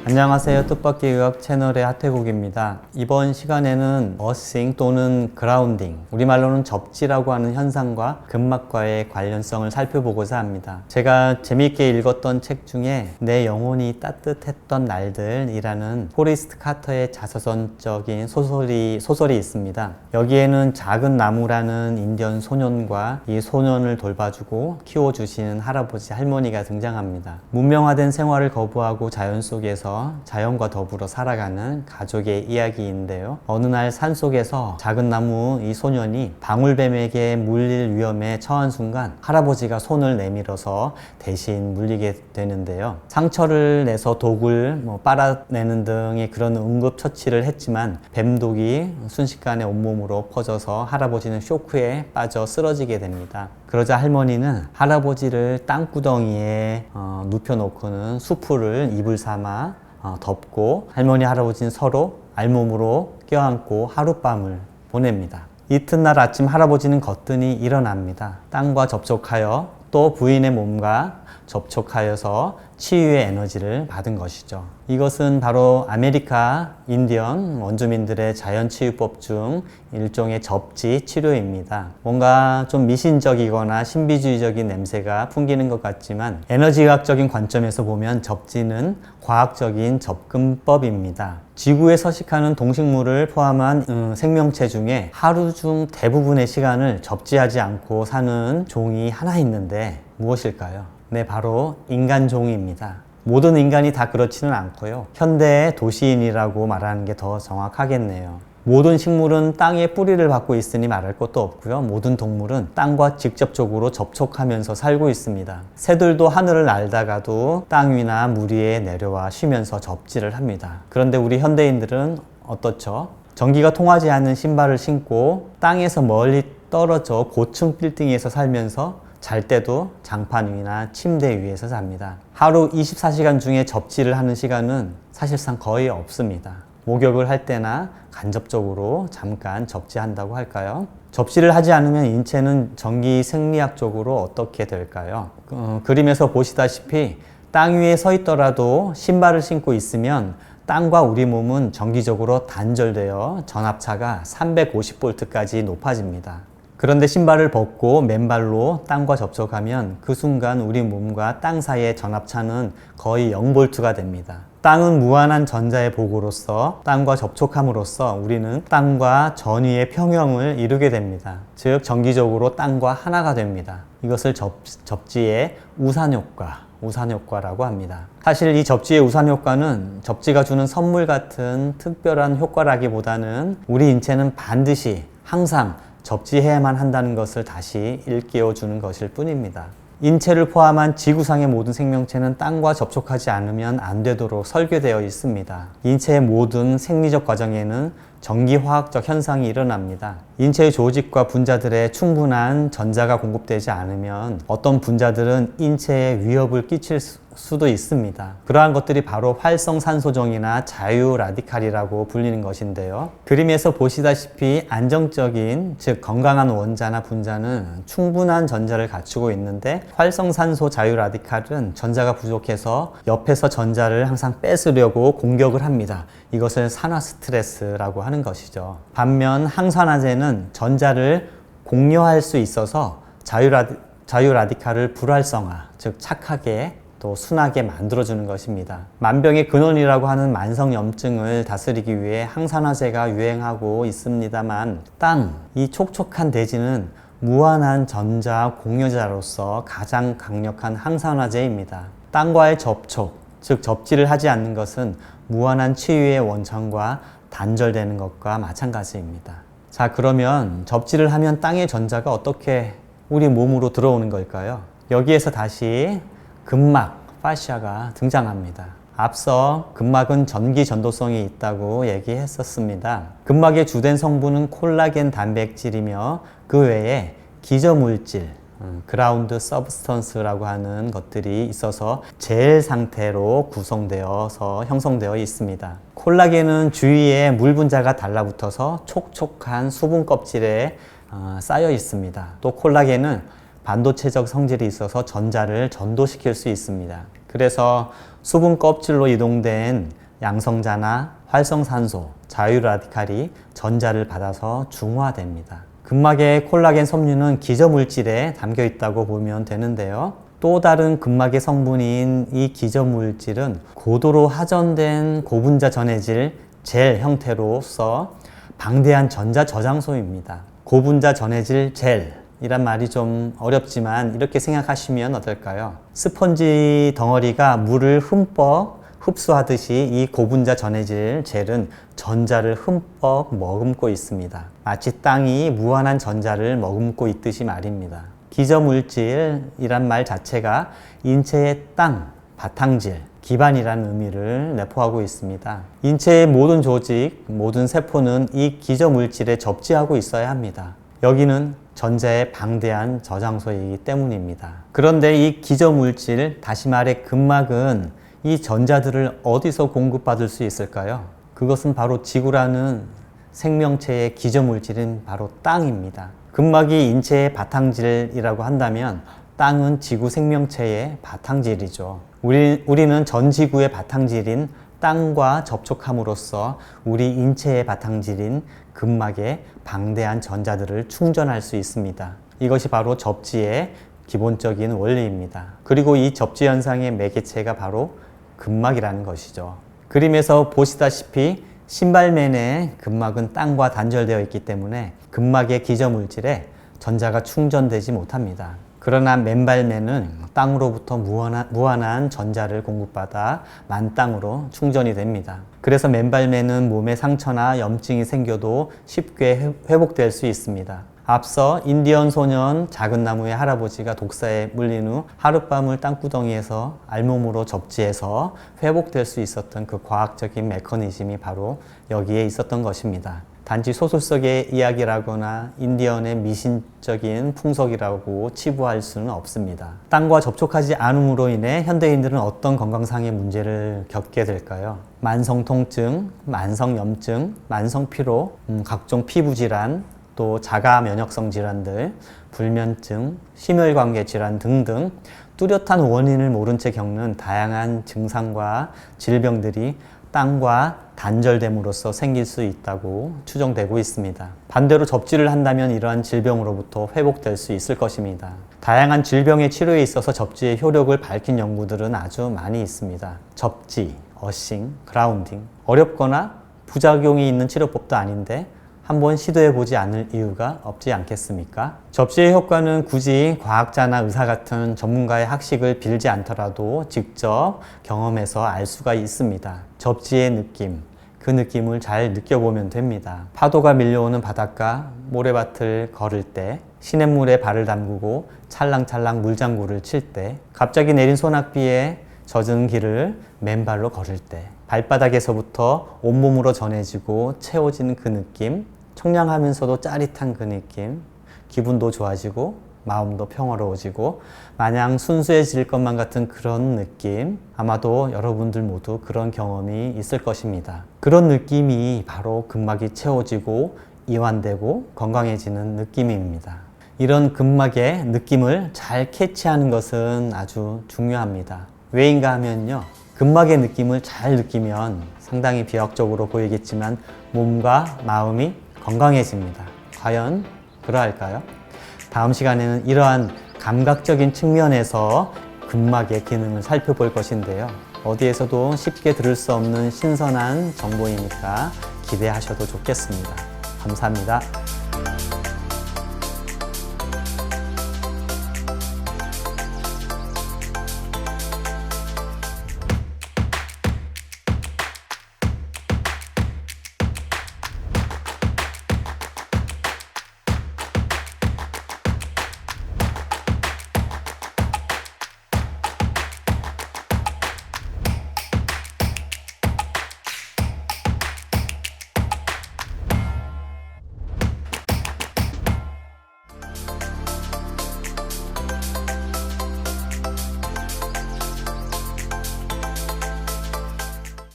안녕하세요. 뜻밖의 의학 채널의 하태국입니다. 이번 시간에는 어싱 또는 그라운딩, 우리말로는 접지라고 하는 현상과 근막과의 관련성을 살펴보고자 합니다. 제가 재미있게 읽었던 책 중에 내 영혼이 따뜻했던 날들이라는 포리스트 카터의 자서전적인 소설이 있습니다. 여기에는 작은 나무라는 인디언 소년과 이 소년을 돌봐주고 키워주시는 할아버지 할머니가 등장합니다. 문명화된 생활을 거부하고 자연 속에서 자연과 더불어 살아가는 가족의 이야기인데요. 어느 날 산속에서 작은 나무 이 소년이 방울뱀에게 물릴 위험에 처한 순간 할아버지가 손을 내밀어서 대신 물리게 되는데요. 상처를 내서 독을 빨아내는 등의 그런 응급처치를 했지만 뱀독이 순식간에 온몸으로 퍼져서 할아버지는 쇼크에 빠져 쓰러지게 됩니다. 그러자 할머니는 할아버지를 땅구덩이에 눕혀놓고는 수풀을 이불 삼아 덮고 할머니 할아버지는 서로 알몸으로 껴안고 하룻밤을 보냅니다. 이튿날 아침 할아버지는 거뜬히 일어납니다. 땅과 접촉하여 또 부인의 몸과 접촉하여서 치유의 에너지를 받은 것이죠. 이것은 바로 아메리카 인디언 원주민들의 자연치유법 중 일종의 접지 치료입니다. 뭔가 좀 미신적이거나 신비주의적인 냄새가 풍기는 것 같지만 에너지학적인 관점에서 보면 접지는 과학적인 접근법입니다. 지구에 서식하는 동식물을 포함한 생명체 중에 하루 중 대부분의 시간을 접지하지 않고 사는 종이 하나 있는데 무엇일까요? 네, 바로 인간종입니다. 모든 인간이 다 그렇지는 않고요. 현대의 도시인이라고 말하는 게 더 정확하겠네요. 모든 식물은 땅에 뿌리를 받고 있으니 말할 것도 없고요. 모든 동물은 땅과 직접적으로 접촉하면서 살고 있습니다. 새들도 하늘을 날다가도 땅 위나 물 위에 내려와 쉬면서 접지를 합니다. 그런데 우리 현대인들은 어떻죠? 전기가 통하지 않는 신발을 신고 땅에서 멀리 떨어져 고층 빌딩에서 살면서 잘 때도 장판 위나 침대 위에서 잡니다. 하루 24시간 중에 접지를 하는 시간은 사실상 거의 없습니다. 목욕을 할 때나 간접적으로 잠깐 접지한다고 할까요? 접지를 하지 않으면 인체는 전기 생리학적으로 어떻게 될까요? 그림에서 보시다시피 땅 위에 서 있더라도 신발을 신고 있으면 땅과 우리 몸은 정기적으로 단절되어 전압차가 350V까지 높아집니다. 그런데 신발을 벗고 맨발로 땅과 접촉하면 그 순간 우리 몸과 땅 사이의 전압차는 거의 0V가 됩니다. 땅은 무한한 전자의 보고로서 땅과 접촉함으로써 우리는 땅과 전위의 평형을 이루게 됩니다. 즉 정기적으로 땅과 하나가 됩니다. 이것을 접지의 우산효과라고 합니다. 사실 이 접지의 우산효과는 접지가 주는 선물 같은 특별한 효과라기보다는 우리 인체는 반드시 항상 접지해야만 한다는 것을 다시 일깨워주는 것일 뿐입니다. 인체를 포함한 지구상의 모든 생명체는 땅과 접촉하지 않으면 안 되도록 설계되어 있습니다. 인체의 모든 생리적 과정에는 전기화학적 현상이 일어납니다. 인체의 조직과 분자들에 충분한 전자가 공급되지 않으면 어떤 분자들은 인체에 위협을 끼칠 수도 있습니다. 그러한 것들이 바로 활성산소종이나 자유라디칼이라고 불리는 것인데요. 그림에서 보시다시피 안정적인, 즉 건강한 원자나 분자는 충분한 전자를 갖추고 있는데 활성산소 자유라디칼은 전자가 부족해서 옆에서 전자를 항상 뺏으려고 공격을 합니다. 이것을 산화 스트레스라고 하는 것이죠. 반면 항산화제는 전자를 공유할 수 있어서 자유라디칼을 불활성화, 즉 착하게 또 순하게 만들어주는 것입니다. 만병의 근원이라고 하는 만성염증을 다스리기 위해 항산화제가 유행하고 있습니다만 이 촉촉한 대지는 무한한 전자 공유자로서 가장 강력한 항산화제입니다. 땅과의 접촉, 즉 접지를 하지 않는 것은 무한한 치유의 원천과 단절되는 것과 마찬가지입니다. 자, 그러면 접지를 하면 땅의 전자가 어떻게 우리 몸으로 들어오는 걸까요? 여기에서 다시 근막, 파시아가 등장합니다. 앞서 근막은 전기 전도성이 있다고 얘기했었습니다. 근막의 주된 성분은 콜라겐 단백질이며 그 외에 기저물질, 그라운드 서브스턴스라고 하는 것들이 있어서 젤 상태로 구성되어서 형성되어 있습니다. 콜라겐은 주위에 물 분자가 달라붙어서 촉촉한 수분 껍질에 쌓여 있습니다. 또 콜라겐은 반도체적 성질이 있어서 전자를 전도시킬 수 있습니다. 그래서 수분 껍질로 이동된 양성자나 활성산소, 자유라디칼이 전자를 받아서 중화됩니다. 근막의 콜라겐 섬유는 기저물질에 담겨 있다고 보면 되는데요. 또 다른 근막의 성분인 이 기저물질은 고도로 하전된 고분자 전해질 젤 형태로서 방대한 전자 저장소입니다. 고분자 전해질 젤이란 말이 좀 어렵지만 이렇게 생각하시면 어떨까요? 스펀지 덩어리가 물을 흠뻑 흡수하듯이 이 고분자 전해질 젤은 전자를 흠뻑 머금고 있습니다. 마치 땅이 무한한 전자를 머금고 있듯이 말입니다. 기저물질이란 말 자체가 인체의 땅, 바탕질, 기반이라는 의미를 내포하고 있습니다. 인체의 모든 조직, 모든 세포는 이 기저물질에 접지하고 있어야 합니다. 여기는 전자의 방대한 저장소이기 때문입니다. 그런데 이 기저물질, 다시 말해 근막은 이 전자들을 어디서 공급받을 수 있을까요? 그것은 바로 지구라는 생명체의 기저물질인 바로 땅입니다. 근막이 인체의 바탕질이라고 한다면 땅은 지구 생명체의 바탕질이죠. 우리는 전 지구의 바탕질인 땅과 접촉함으로써 우리 인체의 바탕질인 근막에 방대한 전자들을 충전할 수 있습니다. 이것이 바로 접지의 기본적인 원리입니다. 그리고 이 접지 현상의 매개체가 바로 근막이라는 것이죠. 그림에서 보시다시피 신발맨의 근막은 땅과 단절되어 있기 때문에 근막의 기저물질에 전자가 충전되지 못합니다. 그러나 맨발맨은 땅으로부터 무한한 전자를 공급받아 만땅으로 충전이 됩니다. 그래서 맨발맨은 몸에 상처나 염증이 생겨도 쉽게 회복될 수 있습니다. 앞서 인디언 소년 작은 나무의 할아버지가 독사에 물린 후 하룻밤을 땅구덩이에서 알몸으로 접지해서 회복될 수 있었던 그 과학적인 메커니즘이 바로 여기에 있었던 것입니다. 단지 소설 속의 이야기라거나 인디언의 미신적인 풍속이라고 치부할 수는 없습니다. 땅과 접촉하지 않음으로 인해 현대인들은 어떤 건강상의 문제를 겪게 될까요? 만성 통증, 만성 염증, 만성 피로, 각종 피부 질환, 또 자가 면역성 질환들, 불면증, 심혈관계 질환 등등 뚜렷한 원인을 모른 채 겪는 다양한 증상과 질병들이 땅과 단절됨으로써 생길 수 있다고 추정되고 있습니다. 반대로 접지를 한다면 이러한 질병으로부터 회복될 수 있을 것입니다. 다양한 질병의 치료에 있어서 접지의 효력을 밝힌 연구들은 아주 많이 있습니다. 접지, 어싱, 그라운딩. 어렵거나 부작용이 있는 치료법도 아닌데 한번 시도해보지 않을 이유가 없지 않겠습니까? 접지의 효과는 굳이 과학자나 의사 같은 전문가의 학식을 빌지 않더라도 직접 경험해서 알 수가 있습니다. 접지의 느낌, 그 느낌을 잘 느껴보면 됩니다. 파도가 밀려오는 바닷가, 모래밭을 걸을 때, 시냇물에 발을 담그고 찰랑찰랑 물장구를 칠 때, 갑자기 내린 소낙비에 젖은 길을 맨발로 걸을 때, 발바닥에서부터 온몸으로 전해지고 채워지는 그 느낌, 청량하면서도 짜릿한 그 느낌, 기분도 좋아지고 마음도 평화로워지고 마냥 순수해질 것만 같은 그런 느낌, 아마도 여러분들 모두 그런 경험이 있을 것입니다. 그런 느낌이 바로 근막이 채워지고 이완되고 건강해지는 느낌입니다. 이런 근막의 느낌을 잘 캐치하는 것은 아주 중요합니다. 왜인가 하면요, 근막의 느낌을 잘 느끼면 상당히 비약적으로 보이겠지만 몸과 마음이 건강해집니다. 과연 그러할까요? 다음 시간에는 이러한 감각적인 측면에서 근막의 기능을 살펴볼 것인데요. 어디에서도 쉽게 들을 수 없는 신선한 정보이니까 기대하셔도 좋겠습니다. 감사합니다.